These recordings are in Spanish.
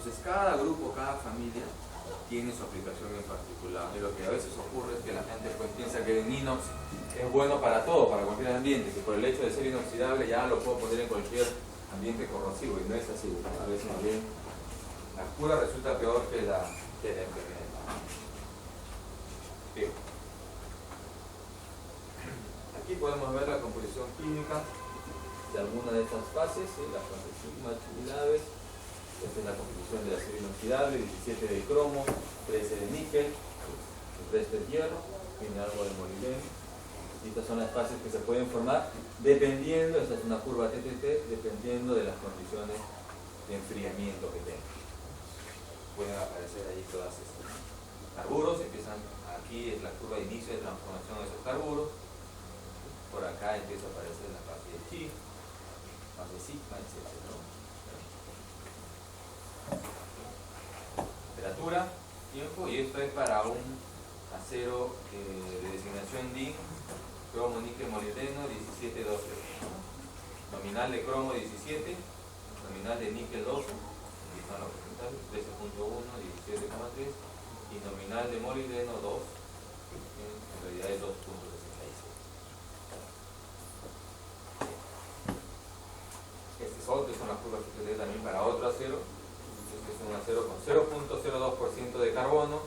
Entonces cada grupo, cada familia tiene su aplicación en particular. Y lo que a veces ocurre es que la gente pues piensa que el inox es bueno para todo, para cualquier ambiente, que por el hecho de ser inoxidable ya lo puedo poner en cualquier ambiente corrosivo, y no es así. A veces más bien la cura resulta peor que la enfermedad. Bien. Aquí podemos ver la composición química de alguna de estas fases, ¿sí? La fase sigma, chilaves. Esta es la composición del acero inoxidable, 17 de cromo, 13 de níquel, el resto es hierro, tiene algo de molibdeno. Y estas son las fases que se pueden formar dependiendo, esta es una curva TTT, dependiendo de las condiciones de enfriamiento que tenga. Pueden aparecer ahí todas estas carburos, empiezan, aquí es la curva de inicio de transformación de esos carburos, por acá empieza a aparecer la fase de chi, fase sigma, etc., ¿no? Temperatura, tiempo, y esto es para un acero de designación DIN, cromo, níquel, molibdeno, 17, 12. Nominal de cromo 17, nominal de níquel 12, aquí están los porcentajes, 13.1, 17,3, y nominal de molibdeno 2, en realidad es 2.66. Estas son las curvas que se también para otro acero. Este es un acero con 0.02% de carbono,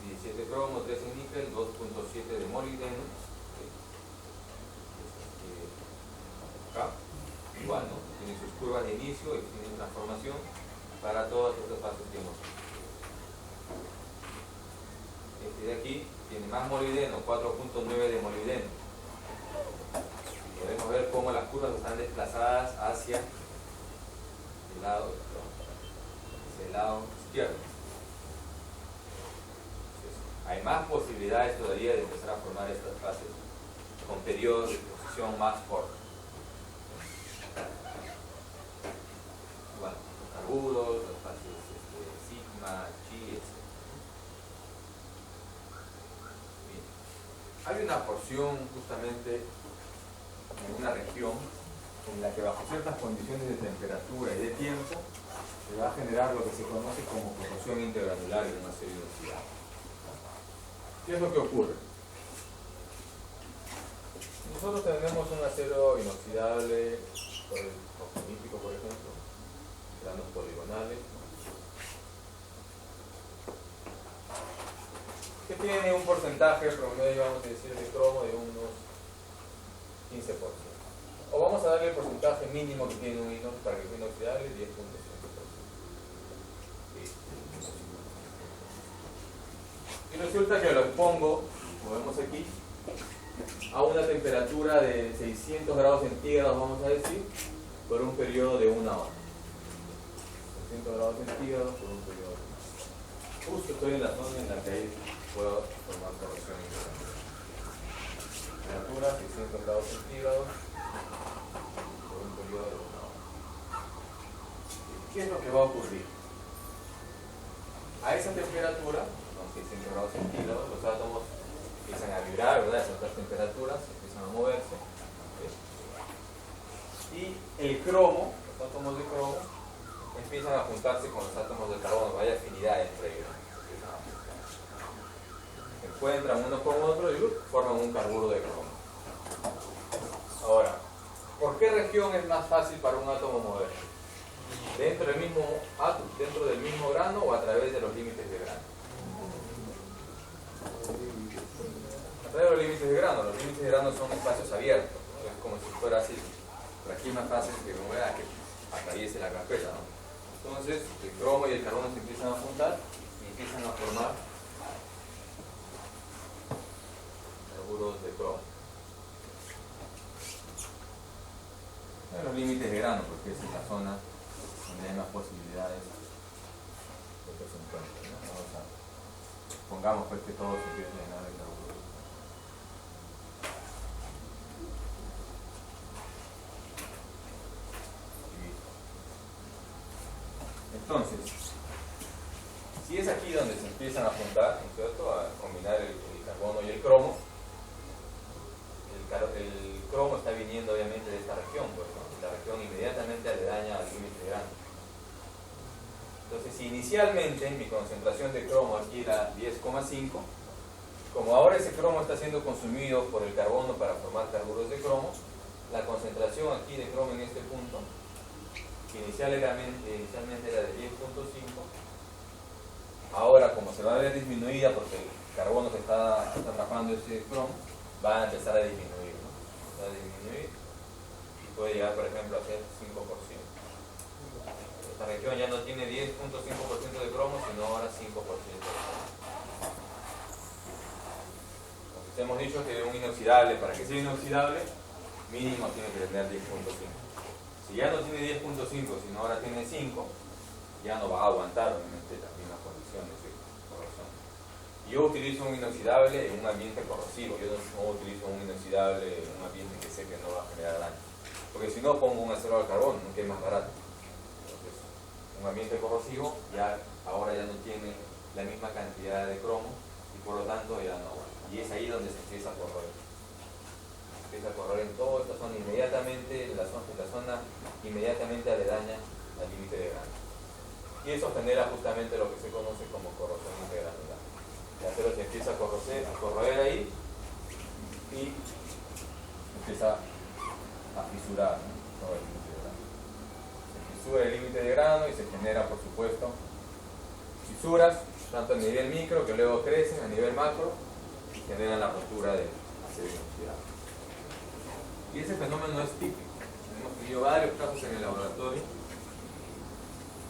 17 cromo, 13 níquel, 2.7 de molibdeno. Acá, igual, ¿no? Tiene sus curvas de inicio y tiene transformación para todas estas fases que hemos visto. Este de aquí tiene más molibdeno, 4.9 de molibdeno. Podemos ver cómo las curvas están desplazadas hacia el lado izquierdo. Entonces, hay más posibilidades todavía de empezar a formar estas fases con periodos de exposición más cortos. Bueno, los carburos, las fases sigma, chi, etc. Bien. Hay una porción justamente en una región en la que bajo ciertas condiciones de temperatura y de tiempo se va a generar lo que se conoce como corrosión intergranular en un acero inoxidable. ¿Qué es lo que ocurre? Nosotros tenemos un acero inoxidable por el oxonítico, por ejemplo, granos poligonales, que tiene un porcentaje promedio, vamos a decir, de cromo de unos 15%. O vamos a darle el porcentaje mínimo que tiene un inox para que sea inoxidable, 10.5%. Y resulta que lo expongo, como vemos aquí, a una temperatura de 600 grados centígrados, vamos a decir, por un periodo de 1 hora. 600 grados centígrados por un periodo de 1 hora. Justo estoy en la zona en la que ahí puedo formar corrosión intergranular. Temperatura 600 grados centígrados por un periodo de 1 hora. ¿Qué es lo que va a ocurrir? A esa temperatura, con 600 grados centígrados, los átomos empiezan a vibrar, ¿verdad? A ciertas temperaturas, empiezan a moverse. ¿Sí? Y el cromo, los átomos de cromo, empiezan a juntarse con los átomos de carbono, hay afinidad entre ellos. Se encuentran unos con otros y forman un carburo de cromo. Ahora, ¿por qué región es más fácil para un átomo moverse? ¿Dentro del mismo átomo, dentro del mismo grano o a través de los límites de grano? A través de los límites de grano. Los límites de grano son espacios abiertos, ¿no? Es como si fuera así. Pero aquí es más fácil que como vea que atraviese la carpeta, ¿no? Entonces el cromo y el carbono se empiezan a juntar y empiezan a formar carburos de cromo. En los límites de grano, porque esa es la zona donde hay más posibilidades de que se encuentren, ¿no? Vamos a, pongamos pues que todo se empiece a llenar de carburos. Entonces, si es aquí donde se empiezan a juntar, ¿no es cierto?, a combinar el carbono y el cromo, el cromo está viniendo obviamente de esta región, pues, ¿no? La región inmediatamente aledaña al límite de grano. Entonces, Entonces, si inicialmente mi concentración de cromo aquí era 10,5, como ahora ese cromo está siendo consumido por el carbono para formar carburos de cromo, la concentración aquí de cromo en este punto, que inicialmente era de 10,5, ahora como se va a ver disminuida porque el carbono se está atrapando ese cromo, va a empezar a disminuir, ¿no? Va a disminuir y puede llegar, por ejemplo, a ser 5%. Esta región ya no tiene 10,5% de cromo, sino ahora 5% de cromo. Entonces hemos dicho que un inoxidable, para que sea inoxidable, mínimo tiene que tener 10,5. Si ya no tiene 10,5, sino ahora tiene 5, ya no va a aguantar obviamente las mismas condiciones de corrosión. Yo utilizo un inoxidable en un ambiente corrosivo, yo no utilizo un inoxidable en un ambiente que sé que no va a generar daño. Porque si no pongo un acero al carbón, que es más barato. Entonces, un ambiente corrosivo ahora ya no tiene la misma cantidad de cromo y por lo tanto ya no aguanta. Y es ahí donde se empieza a corroer. Empieza a correr en toda esta zona inmediatamente, la zona inmediatamente aledaña al límite de grano. Y eso genera justamente lo que se conoce como corrosión intergranular. El acero se empieza a corroer ahí y empieza a fisurar, ¿no? Todo el límite de grano. Se fisura el límite de grano y se genera, por supuesto, fisuras, tanto a nivel micro que luego crecen a nivel macro y generan la rotura del acero inoxidable. Y ese fenómeno es típico. Hemos tenido varios casos en el laboratorio.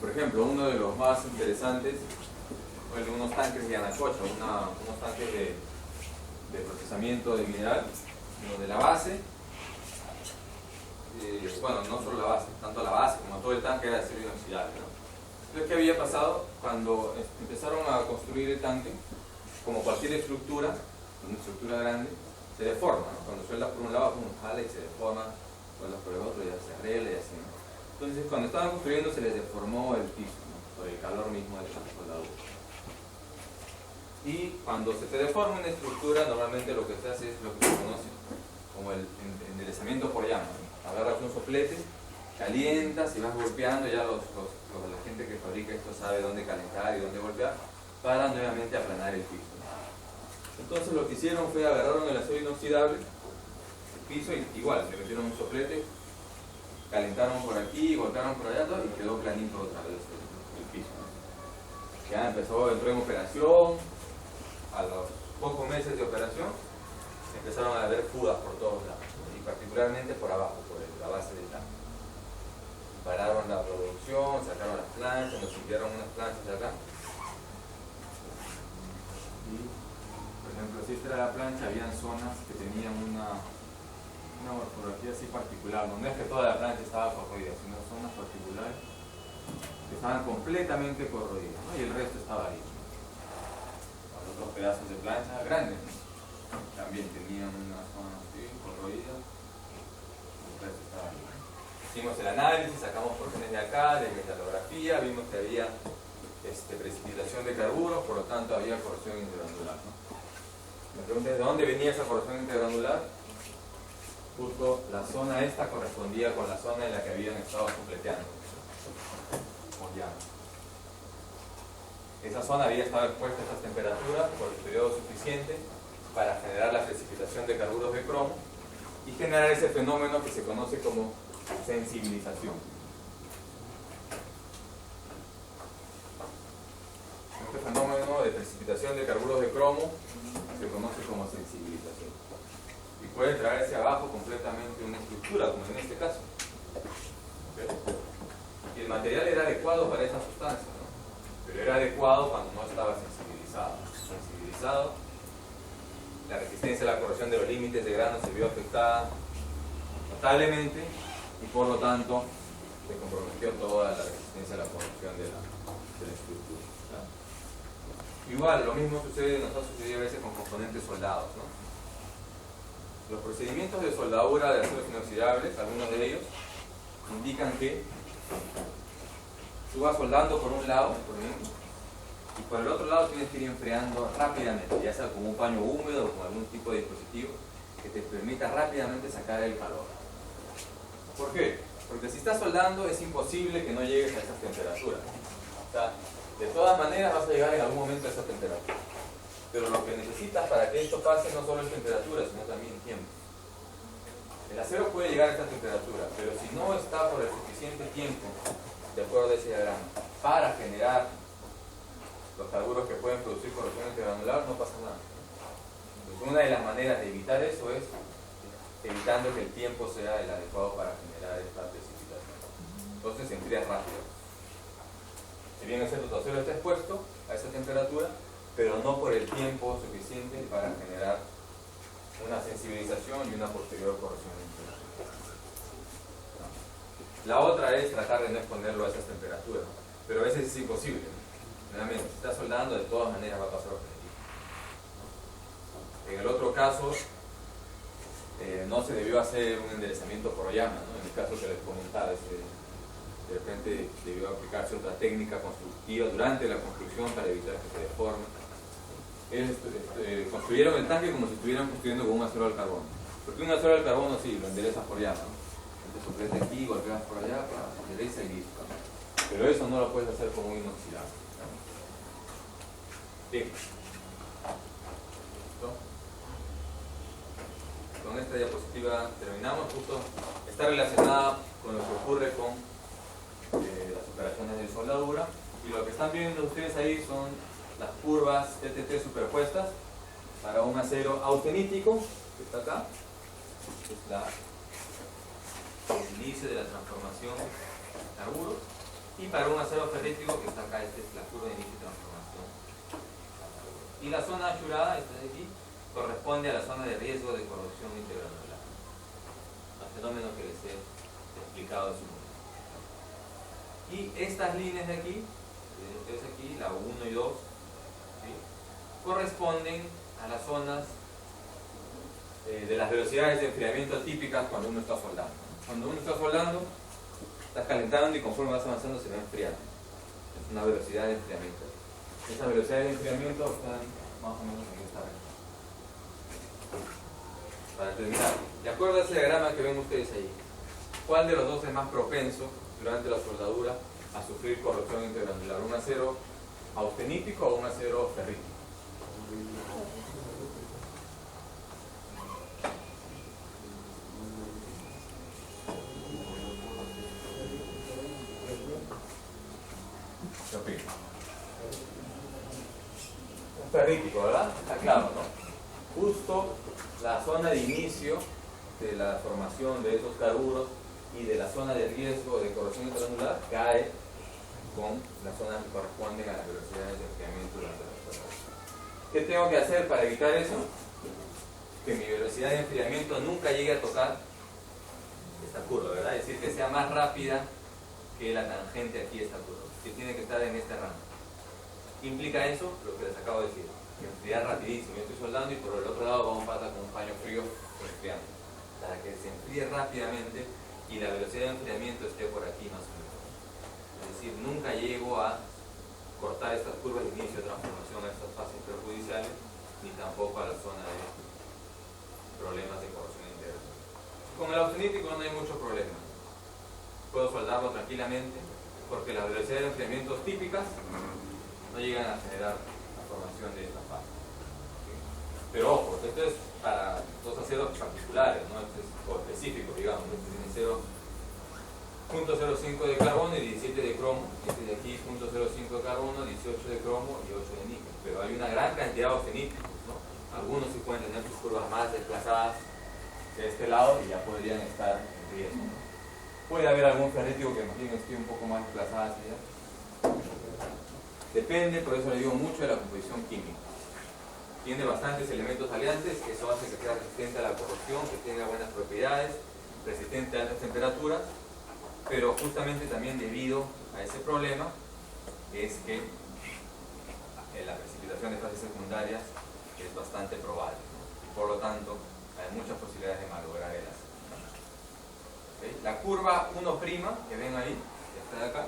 Por ejemplo, uno de los más interesantes fue el de unos tanques de Yanacocha, unos tanques de procesamiento de mineral, donde la base, bueno, no solo la base, tanto la base como todo el tanque era de acero inoxidable, ¿no? Entonces, ¿qué había pasado? Cuando empezaron a construir el tanque, como cualquier estructura, una estructura grande, se deforma, ¿no? Cuando sueldas por un lado, uno jala y se deforma, sueldas por el otro, ya se arregla y así, ¿no? Entonces, cuando estaban construyendo, se les deformó el piso, ¿no? Por el calor mismo de la soldadura. Y cuando se te deforma una estructura, normalmente lo que se hace es lo que se conoce como el enderezamiento por llama, ¿no? Agarras un soplete, calientas y vas golpeando, ya la gente que fabrica esto sabe dónde calentar y dónde golpear, para nuevamente aplanar el piso, ¿no? Entonces lo que hicieron fue agarraron el acero inoxidable, el piso, y igual, le metieron un soplete, calentaron por aquí, golpearon por allá y quedó planito otra vez el piso, ¿no? Ya entró en operación, a los pocos meses de operación empezaron a haber fugas por todos lados, ¿no? Y particularmente por abajo, por la base del tanque. Pararon la producción, sacaron las planchas, nos limpiaron unas planchas de acá. Y, por ejemplo, si esta era la plancha, habían zonas que tenían una morfología así particular. No es que toda la plancha estaba corroída, sino zonas particulares que estaban completamente corroídas, ¿no? Y el resto estaba ahí. Los otros pedazos de plancha grandes, ¿no? También tenían una zona así corroída, el resto estaba ahí. Hicimos el análisis, sacamos porciones de acá, de metalografía, vimos que había precipitación de carburos, por lo tanto había corrosión intergranular, ¿no? Me pregunté de dónde venía esa corrosión intergranular. Justo la zona esta correspondía con la zona en la que habían estado supleteando con llama. Esa zona había estado expuesta a estas temperaturas por el periodo suficiente para generar la precipitación de carburos de cromo y generar ese fenómeno que se conoce como sensibilización. Este fenómeno de precipitación de carburos de cromo se conoce como sensibilización. Y puede traerse abajo completamente una estructura, como en este caso. ¿Okay? Y el material era adecuado para esa sustancia, ¿no? Pero era adecuado cuando no estaba sensibilizado. Sensibilizado, la resistencia a la corrosión de los límites de grano se vio afectada notablemente y por lo tanto se comprometió toda la resistencia a la corrosión de la estructura, ¿no? Igual, lo mismo nos ha sucedido a veces con componentes soldados, ¿no? Los procedimientos de soldadura de aceros inoxidables, algunos de ellos, indican que tú vas soldando por un lado, por ejemplo, y por el otro lado tienes que ir enfriando rápidamente, ya sea con un paño húmedo o con algún tipo de dispositivo que te permita rápidamente sacar el calor. ¿Por qué? Porque si estás soldando es imposible que no llegues a esas temperaturas. O sea, todas maneras vas a llegar en algún momento a esa temperatura. Pero lo que necesitas para que esto pase no solo es temperatura, sino también tiempo. El acero puede llegar a esta temperatura, pero si no está por el suficiente tiempo, de acuerdo a ese diagrama, para generar los carburos que pueden producir corrosión intergranular, no pasa nada. Entonces, una de las maneras de evitar eso es evitando que el tiempo sea el adecuado para generar esta precipitación. Entonces se enfría rápido. Si bien es cierto, tu acero está expuesto a esa temperatura, pero no por el tiempo suficiente para generar una sensibilización y una posterior corrosión intergranular. La otra es tratar de no exponerlo a esas temperaturas, pero a veces es imposible. Realmente, si estás soldando, de todas maneras va a pasar por aquí. En el otro caso, no se debió hacer un enderezamiento por llama, ¿no? En el caso que les comentaba, de repente debió aplicarse otra técnica constructiva durante la construcción para evitar que se deforme. Ellos construyeron el tanque como si estuvieran construyendo con un acero al carbono. Porque un acero al carbono sí, lo enderezas por llama, ¿no? Entonces sopletas aquí, golpeas por allá, endereza y listo. Pero eso no lo puedes hacer con un inoxidable. Bien. ¿Listo? Con esta diapositiva terminamos. Justo está relacionada con lo que ocurre con las operaciones de soldadura. Y lo que están viendo ustedes ahí son las curvas TTT superpuestas para un acero austenítico, que está acá. Es el inicio de la transformación de carburos. Y para un acero ferrítico, que está acá, esta es la curva de inicio de transformación. Y la zona achurada, esta de aquí, corresponde a la zona de riesgo de corrosión intergranular. El fenómeno que les he explicado en su momento. Y estas líneas de aquí, ustedes aquí, la 1 y 2, ¿sí?, corresponden a las zonas de las velocidades de enfriamiento típicas cuando uno está soldando. Cuando uno está soldando, estás calentando y conforme vas avanzando se va enfriando. Es una velocidad de enfriamiento. Esas velocidades de enfriamiento están más o menos en esta regla. Para terminar, de acuerdo a ese diagrama que ven ustedes ahí, ¿cuál de los dos es más propenso durante la soldadura a sufrir corrosión intergranular? ¿Un acero austenítico o un acero ferrítico? ¿Qué opina? Un ferrítico, ¿verdad? Está claro, ¿no? Justo la zona de inicio de la formación de esos carburos y de la zona de riesgo de corrosión intergranular cae con las zonas que corresponden a las velocidades de enfriamiento durante la soldadura. ¿Qué tengo que hacer para evitar eso? Que mi velocidad de enfriamiento nunca llegue a tocar esta curva, ¿verdad? Es decir, que sea más rápida que la tangente aquí de esta curva, que tiene que estar en este rango. ¿Qué implica eso? Lo que les acabo de decir, que enfriar rapidísimo. Yo estoy soldando y por el otro lado vamos a pasar con un paño frío enfriando, para que se enfríe rápidamente y la velocidad de enfriamiento esté por aquí más o menos. Es decir, nunca llego a cortar estas curvas de inicio de transformación a estas fases perjudiciales, ni tampoco a la zona de problemas de corrosión interna. Con el austenítico no hay mucho problema. Puedo soldarlo tranquilamente porque las velocidades de enfriamiento típicas no llegan a generar la formación de esta fase. ¿Sí? Pero ojo, esto es para dos aceros particulares, ¿no? Este es específico, digamos. Este tiene 0.05 de carbono y 17 de cromo. Este de aquí 0.05 de carbono, 18 de cromo y 8 de níquel. Pero hay una gran cantidad de austeníticos, ¿no? Algunos sí pueden tener sus curvas más desplazadas de este lado y ya podrían estar en riesgo, ¿no? Puede haber algún ferrítico que más bien esté un poco más desplazada hacia allá. Depende, por eso le digo mucho, de la composición química. Tiene bastantes elementos aliantes, eso hace que sea resistente a la corrosión, que tenga buenas propiedades, resistente a altas temperaturas, pero justamente también debido a ese problema es que la precipitación de fases secundarias es bastante probable, ¿no? Y por lo tanto hay muchas posibilidades de malograr el acero. ¿Okay? La curva 1' que ven ahí, que está de acá,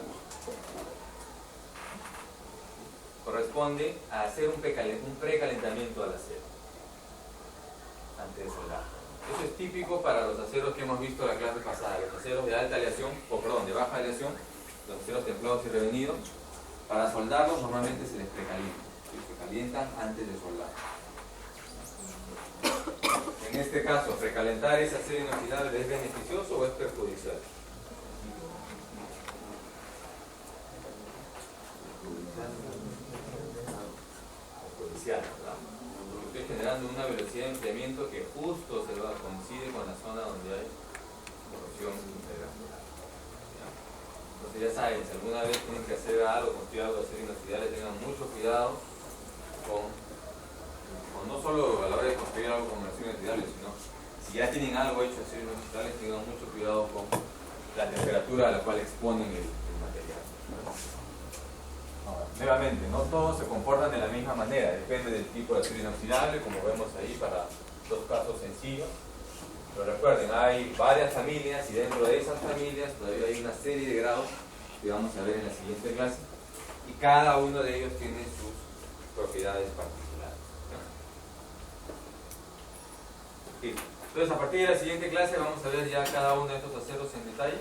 corresponde a hacer un precalentamiento al acero antes de soldar. Eso es típico para los aceros que hemos visto en la clase pasada, los aceros de alta aleación, o perdón, de baja aleación, los aceros templados y revenidos. Para soldarlos normalmente se les precalienta, se calientan antes de soldar. En este caso, ¿precalentar ese acero inoxidable es beneficioso o es perjudicial? Perjudicial, ¿verdad? Porque estoy generando una velocidad de enfriamiento que justo coincide con la zona donde hay corrosión integral. Entonces ya saben, si alguna vez tienen que hacer algo, construir algo de acero inoxidable, tengan mucho cuidado con no solo a la hora de construir algo con acero inoxidable, sino si ya tienen algo hecho de acero inoxidable, tengan mucho cuidado con la temperatura a la cual exponen el material. Ahora, nuevamente, no todos se comportan de la misma manera, depende del tipo de acero inoxidable, como vemos ahí para dos casos sencillos. Pero recuerden, hay varias familias y dentro de esas familias todavía hay una serie de grados que vamos a ver en la siguiente clase y cada uno de ellos tiene sus propiedades particulares. Entonces, a partir de la siguiente clase vamos a ver ya cada uno de estos aceros en detalle.